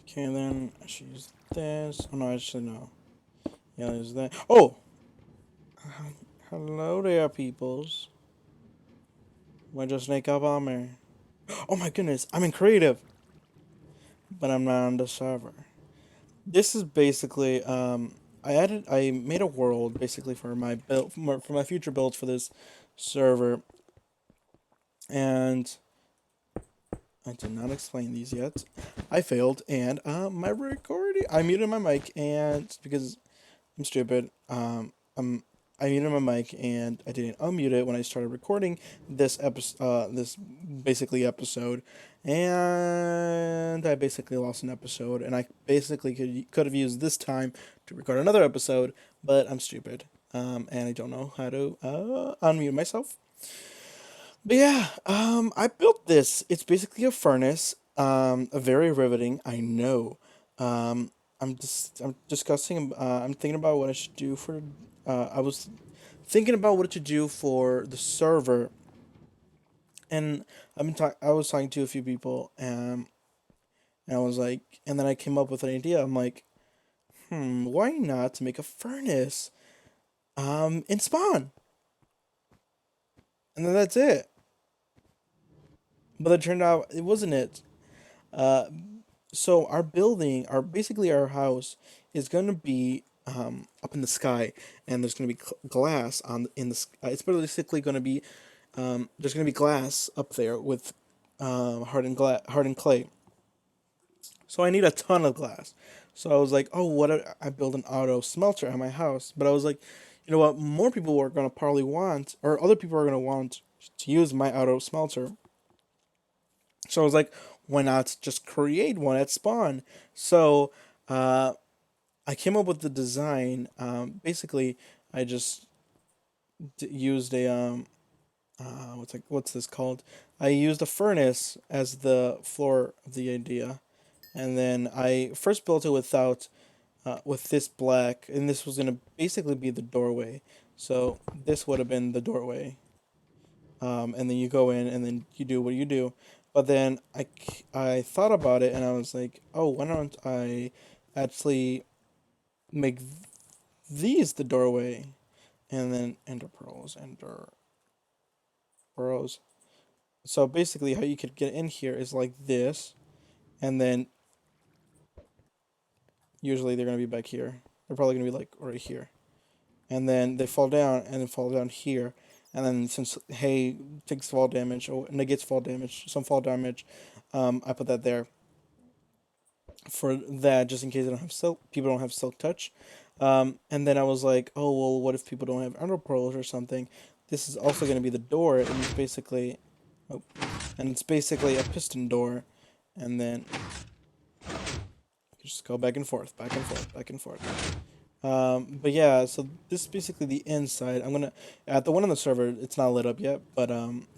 Okay, and then I should use this. Oh no, actually no. Yeah, there's that. Oh, hello there, peoples. We're just Nick up on me. Oh my goodness, I'm in creative, but I'm not on the server. This is basically I made a world basically for my build for my future builds for this server, and I did not explain these yet. I failed, and my recording. I muted my mic, and because I'm stupid. I muted my mic and I didn't unmute it when I started recording this episode. This basically episode, and I basically lost an episode. And I basically could have used this time to record another episode, but I'm stupid. And I don't know how to unmute myself. But yeah, I built this. It's basically a furnace. A very riveting. I know. I'm discussing. I'm thinking about what I should do for. I was thinking about what to do for the server, and I was talking to a few people, and I was like, and then I came up with an idea. I'm like, why not make a furnace, in Spawn, and then that's it. But it turned out it wasn't it. Uh, so our building, our basically our house, is gonna be up in the sky, and there's gonna be glass on in the. It's basically gonna be there's gonna be glass up there with hardened clay. So I need a ton of glass. So I was like, oh, what if I build an auto smelter at my house? But I was like, you know what? More people are gonna probably want, or other people are gonna want to use my auto smelter. So I was like, why not just create one at spawn? So uh, I came up with the design. Basically, I just used a what's this called? I used a furnace as the floor of the idea, and then I first built it without with this black, and this was gonna basically be the doorway. So this would have been the doorway, and then you go in, and then you do what you do. But then I thought about it, and I was like, oh, why don't I actually make these the doorway, and then ender pearls. So basically, how you could get in here is like this, and then usually they're gonna be back here. They're probably gonna be like right here, and then they fall down and then fall down here, and then since hay takes fall damage or negates fall damage, some fall damage, I put that there for that just in case they don't have silk. People don't have silk touch, and then I was like, oh well, what if people don't have ender pearls or something? This is also gonna be the door, and it's basically, oh, and it's basically a piston door, and then just go back and forth, back and forth, back and forth. But yeah, so this is basically the inside. I'm gonna at the one on the server. It's not lit up yet, but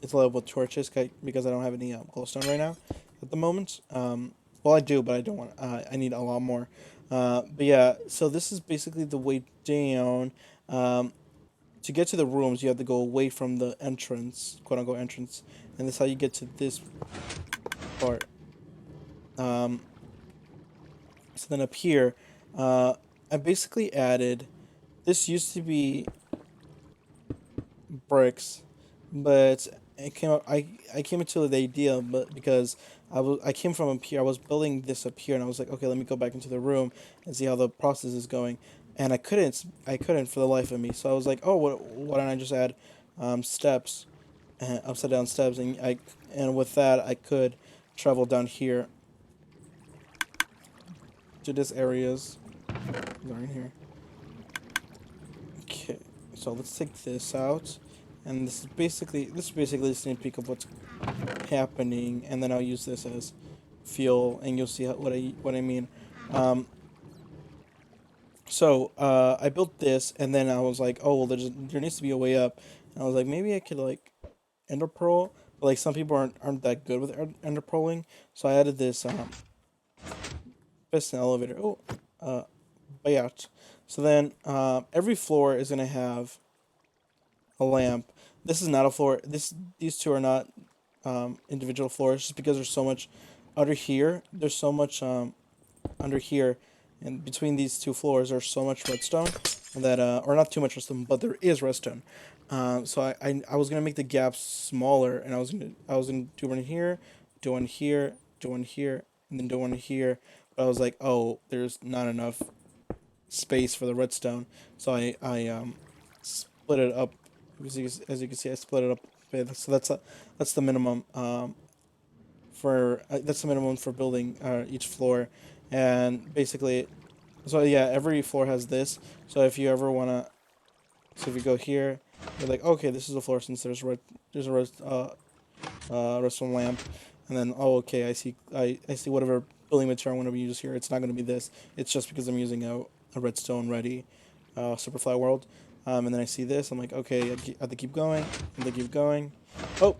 it's lit up with torches because I don't have any glowstone right now at the moment. Well, I do, but I don't want. I need a lot more. But yeah, so this is basically the way down. To get to the rooms, you have to go away from the entrance, quote unquote entrance, and that's how you get to this part. Um, so then up here, I basically added. This used to be bricks, but it came up. I came into the idea, but because I came from up here, I was building this up here, and I was like, okay, let me go back into the room and see how the process is going, and I couldn't for the life of me. So I was like, oh, why don't I just add steps, upside down steps, and with that I could travel down here to this areas. Right here. Okay, so let's take this out, and this is basically a sneak peek of what's happening, and then I'll use this as fuel, and you'll see what I mean. Um, I built this, and then I was like, oh well, there needs to be a way up, and I was like, maybe I could like ender pearl, but like some people aren't that good with ender pearling, so I added this piston elevator. Oh, uh, layout. So then every floor is gonna have a lamp. This is not a floor. These two are not individual floors, just because there's so much under here. There's so much under here, and between these two floors, there's so much redstone that or not too much redstone, but there is redstone. So I was gonna make the gaps smaller, and I was gonna do one here, do one here, do one here, and then do one here. But I was like, oh, there's not enough space for the redstone, so I split it up. As you can see, I split it up. So that's the minimum for that's the minimum for building each floor, and basically, so yeah, every floor has this. So if you ever wanna, so if you go here, you're like, okay, this is a floor since there's a redstone lamp, and then oh okay, I see whatever building material I'm gonna use here. It's not gonna be this. It's just because I'm using a redstone ready Superfly world. And then I see this. I'm like, okay, I have to keep going. I have to keep going. Oh,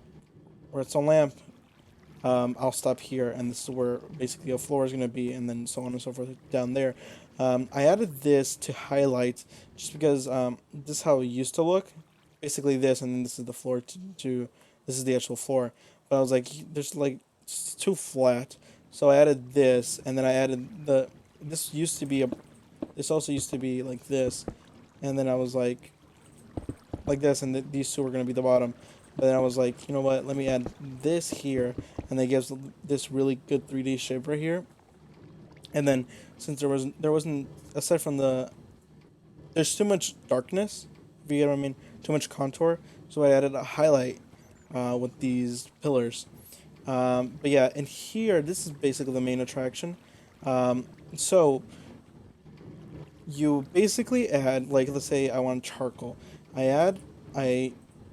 redstone lamp. I'll stop here, and this is where basically a floor is going to be, and then so on and so forth down there. I added this to highlight, just because this is how it used to look. Basically this, and then this is the floor this is the actual floor. But I was like, there's like, it's too flat. So I added this, and then I added this used to be this also used to be like this. And then I was like this, and these two were going to be the bottom. But then I was like, you know what, let me add this here, and that gives this really good 3D shape right here. And then, since there wasn't, aside from there's too much darkness, if you get what I mean, too much contour, so I added a highlight with these pillars. But yeah, and here, this is basically the main attraction. So, you basically add, like, let's say I want charcoal. I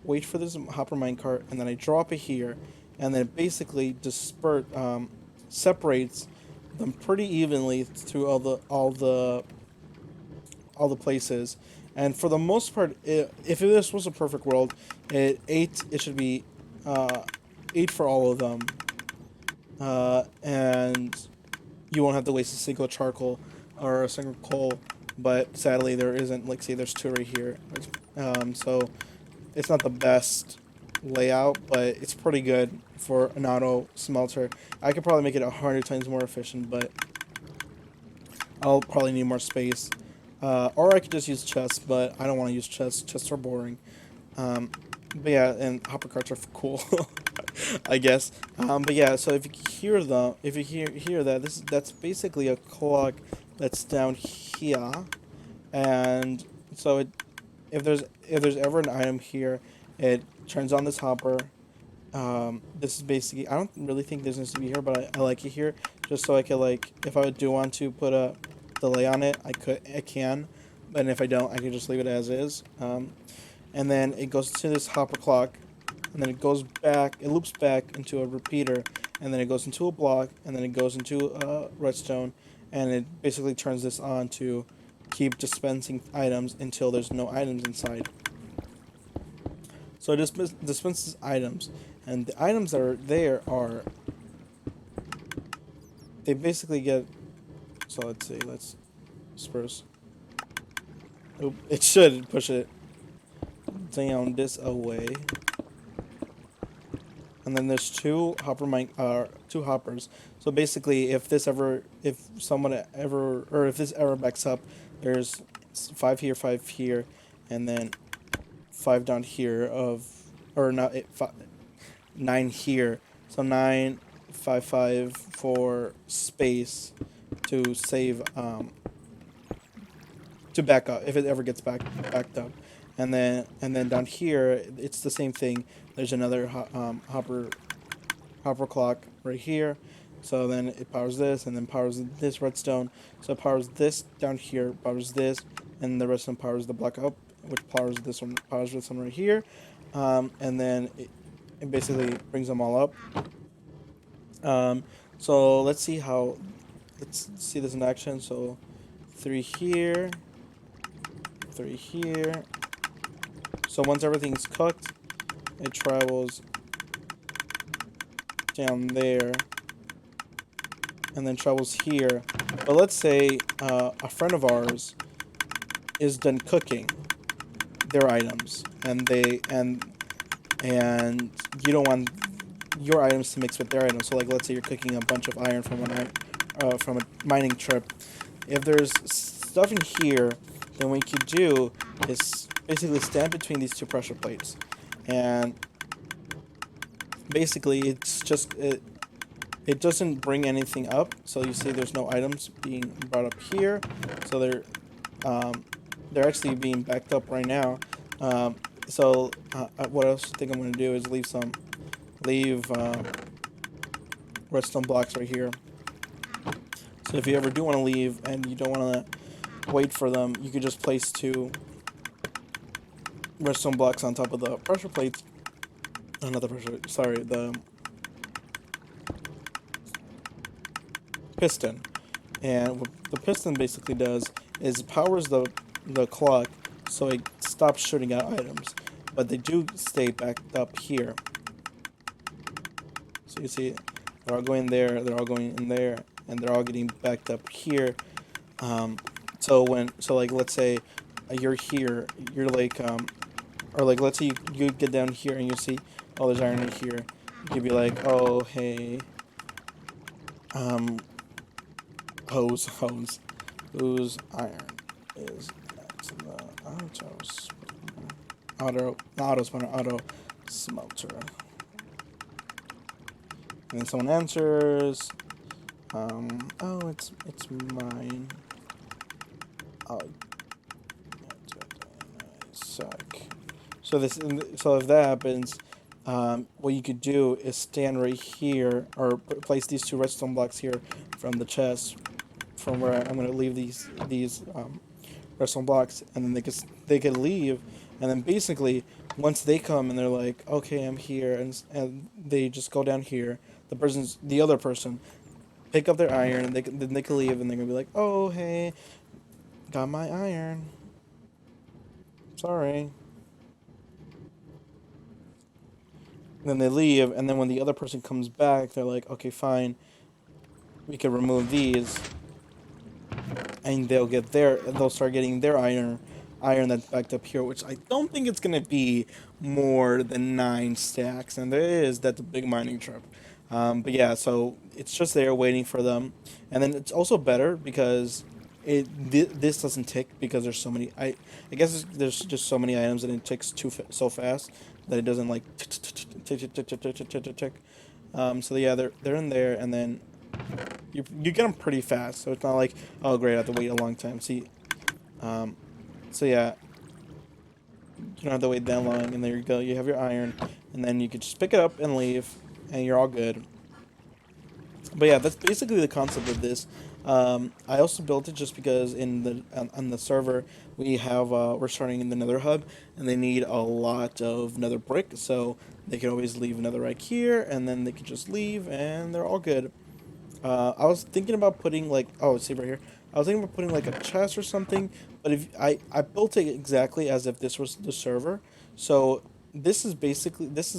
wait for this hopper minecart, and then I drop it here, and then it basically separates them pretty evenly through all the places. And for the most part, if this was a perfect world, it should be 8 for all of them, and you won't have to waste a single charcoal or a single coal. But sadly, there isn't. Like, say, there's 2 right here. So it's not the best layout, but it's pretty good for an auto smelter. I could probably make it 100 times more efficient, but I'll probably need more space. Or I could just use chests, but I don't want to use chests. Chests are boring. But yeah, and hopper carts are cool, I guess. But yeah, so if you hear that, that's basically a clock that's down here, and so if there's ever an item here, it turns on this hopper. This is basically, I don't really think this needs to be here, but I like it here, just so I can, like, if I do want to put a delay on it, I can, and if I don't, I can just leave it as is. And then it goes to this hopper clock, and then it loops back into a repeater, and then it goes into a block, and then it goes into a redstone, and it basically turns this on to keep dispensing items until there's no items inside. So it dispenses items, and the items that are there they basically get, so let's spruce. Oop, it should push it down this away. And then there's two hoppers. So basically, if this ever backs up, there's 5 here, 5 here, and then 5 down here or not 9 here. So 9, 5, 5 for space to save to back up if it ever gets backed up. And then down here, it's the same thing. There's another hopper clock right here. So then it powers this, and then powers this redstone. So it powers this down here, powers this, and the redstone powers the block up, which powers this one right here. And then it basically brings them all up. So let's see this in action. So 3 here, 3 here. So once everything's cooked, it travels down there and then travels here. But let's say a friend of ours is done cooking their items, and you don't want your items to mix with their items. So like, let's say you're cooking a bunch of iron from from a mining trip. If there's stuff in here, then what you could do is basically stand between these two pressure plates, and basically it doesn't bring anything up. So you see, there's no items being brought up here, so um, they're actually being backed up right now. What else I think I'm gonna do is leave redstone blocks right here. So if you ever do want to leave and you don't want to wait for them, you could just place two redstone blocks on top of the pressure plates. Not the pressure, sorry, the piston. And what the piston basically does is powers the clock so it stops shooting out items. But they do stay backed up here. So you see, they're all going there, they're all going in there, and they're all getting backed up here. So like, let's say you're here, you're like, or like, let's say you get down here and you see, oh, there's iron in here. You could be like, oh, hey, um, whose iron is at the auto smelter. And then someone answers, oh, it's mine. Oh, suck. So if that happens, what you could do is stand right here, or place these two redstone blocks here from the chest, from where I'm gonna leave these redstone blocks, and then they could leave, and then basically once they come and they're like, okay, I'm here, and they just go down here. The other person pick up their iron, and then they can leave, and they're gonna be like, oh, hey, got my iron. Sorry. And then they leave, and then when the other person comes back, they're like, okay, fine, we can remove these, and they'll start getting their iron that's backed up here, which I don't think it's gonna be more than 9 stacks, and there is that's a big mining trip. But yeah, so it's just there waiting for them, and then it's also better because this doesn't tick because there's so many. I guess there's just so many items and it ticks so fast that it doesn't like tick tick tick tick tick tick tick tick tick tick. So yeah, they're in there, and then you get them pretty fast. So it's not like, oh great, I have to wait a long time. See, so yeah, you don't have to wait that long, and there you go. You have your iron, and then you can just pick it up and leave, and you're all good. But yeah, that's basically the concept of this. I also built it just because on the server we're starting in the Nether hub, and they need a lot of Nether brick, so they could always leave another right here, and then they could just leave, and they're all good. I was thinking about putting like, oh, see right here. I was thinking about putting like a chest or something, but if I built it exactly as if this was the server. So this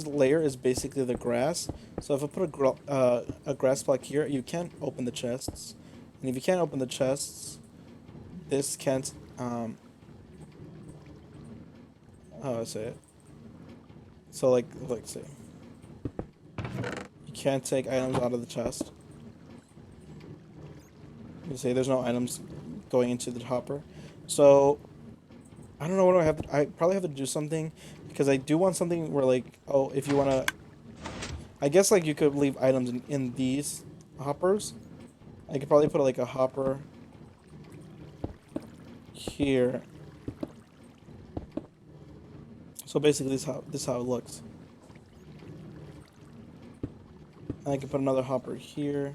layer is basically the grass. So if I put a grass block here, you can't open the chests, and if you can't open the chests, this can't how I say it. So like say you can't take items out of the chest. You say there's no items going into the hopper. So I don't know what I probably have to do something, because I do want something where like, oh, if you wanna, I guess like you could leave items in these hoppers. I could probably put like a hopper here. So basically this is how it looks. And I can put another hopper here.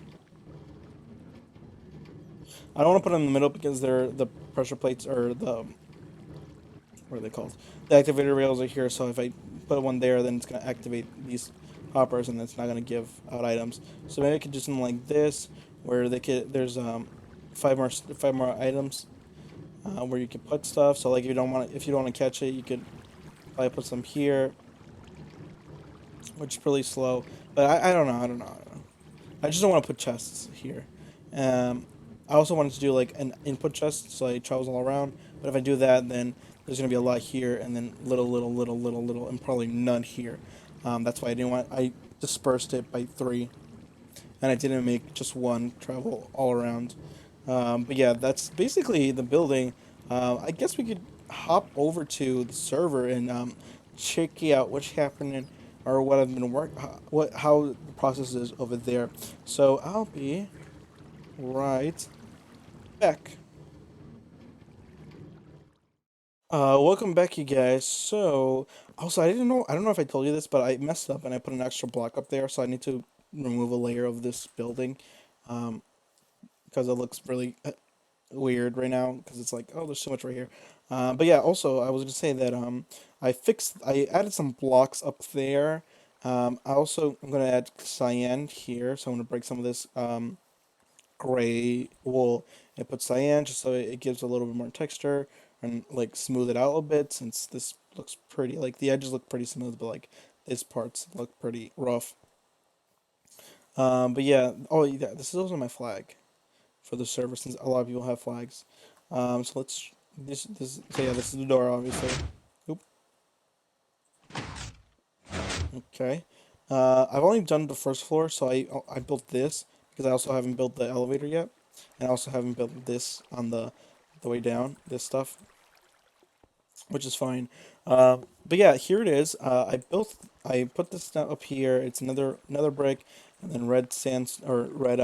I don't want to put them in the middle because they're the pressure plates, or the, what are they called? The activator rails are here, so if I put one there, then it's going to activate these hoppers, and it's not going to give out items. So maybe I could do something like this, where there's five more items where you can put stuff. So like if you don't want to catch it, you could probably put some here, which is pretty slow. But I don't know. I just don't want to put chests here. I also wanted to do like an input chest, so it travels all around. But if I do that, then there's gonna be a lot here, and then little, and probably none here. That's why I dispersed it by 3. and I didn't make just one travel all around. But yeah, that's basically the building. I guess we could hop over to the server and check out what's happening or what I've been what how the process is over there. So I'll be right back. Welcome back, you guys. So, also, I don't know if I told you this, but I messed up and I put an extra block up there, so I need to remove a layer of this building, um, because it looks really weird right now, because it's like, oh, there's so much right here. But yeah, also, I was gonna say that, I added some blocks up there. I'm gonna add cyan here, so I'm gonna break some of this, gray wool and put cyan just so it gives a little bit more texture and like smooth it out a bit since this looks pretty like the edges look pretty smooth but like this parts look pretty rough. But yeah, oh yeah, this is also my flag for the server since a lot of people have flags. So let's this so yeah, this is the door obviously. Oop, okay. I've only done the first floor, so I built this because I also haven't built the elevator yet, and I also haven't built this on the way down. This stuff, which is fine. But yeah, here it is. I put this down up here. It's another brick, and then red sand or red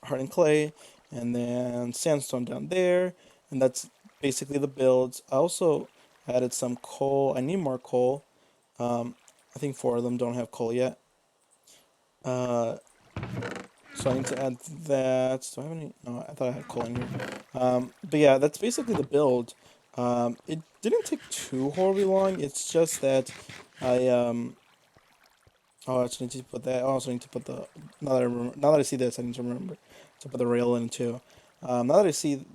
hardened clay, and then sandstone down there, and that's basically the builds. I also added some coal. I need more coal. Um, I think four of them don't have coal yet. Uh, so I need to add that. Do I have any? No, I thought I had coal in here. But yeah, that's basically the build. It didn't take too horribly long. It's just that I oh, I also need to put that. I also need to put the. Now that I see this, I need to remember to put the rail in too. Now that I see,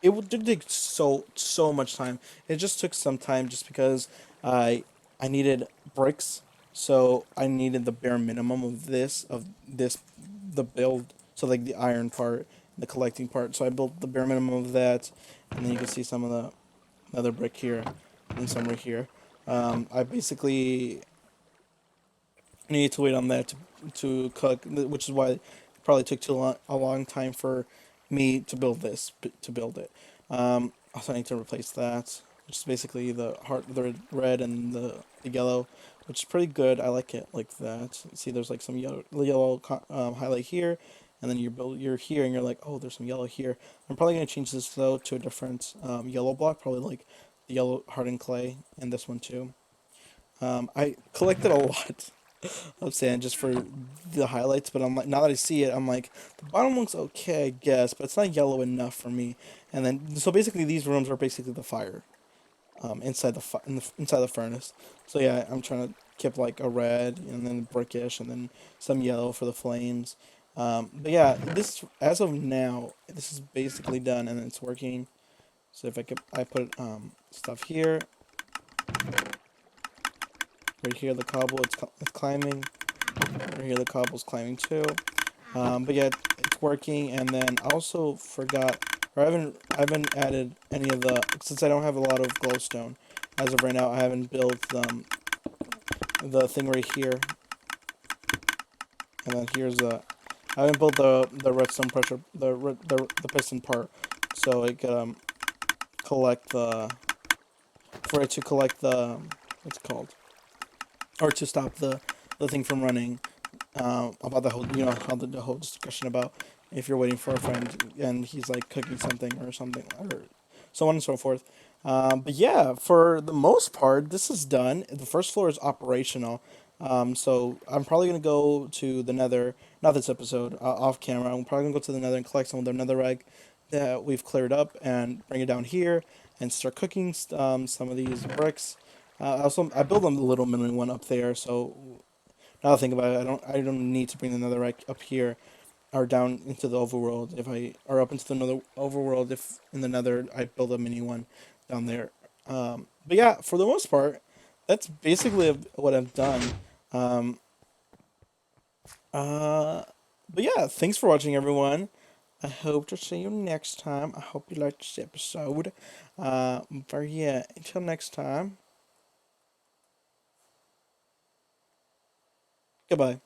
did take so much time. It just took some time just because I I needed bricks, so I needed the bare minimum of this the build. So like the iron part, the collecting part. So I built the bare minimum of that, and then you can see some of the another brick here, and some right here. I basically need to wait on that to cook, which is why it probably took a long time for me to build to build it. Also, I need to replace that, which is basically the red and the yellow, which is pretty good. I like it like that. See, there's like some yellow highlight here, and then you're here, and you're like, oh, there's some yellow here. I'm probably gonna change this though to a different yellow block, probably like the yellow hardened clay, and this one too. I collected a lot of sand just for the highlights, but I'm like, now that I see it, I'm like, the bottom looks okay, I guess, but it's not yellow enough for me. And then, so basically, these rooms are basically the fire, inside inside the furnace. So yeah, I'm trying to keep like a red and then brickish and then some yellow for the flames. But yeah, this as of now, this is basically done and it's working. So if I put stuff here, right here, the cobble, it's climbing. Right here, the cobble's climbing too. But yeah, it's working. And then I also forgot, or I haven't added any of the since I don't have a lot of glowstone. As of right now, I haven't built the thing right here. And then here's I haven't built the redstone pressure the piston part, so it could collect the for it to collect the what's it called, or to stop the thing from running. About the whole, how the whole discussion about if you're waiting for a friend and he's like cooking something or something or so on and so forth. But yeah, for the most part, this is done. The first floor is operational. So I'm probably gonna go to the Nether, not this episode, off camera. I'm probably gonna go to the Nether and collect some of the Nether egg that we've cleared up and bring it down here and start cooking some of these bricks. I built a little mini one up there, so now that I think about it, I don't need to bring another rack up here or down into the overworld if I or up into the another overworld if in the nether I build a mini one down there. But yeah, for the most part, that's basically what I've done. Um, uh, but yeah, thanks for watching, everyone. I hope to see you next time. I hope you liked this episode. But yeah, until next time, goodbye.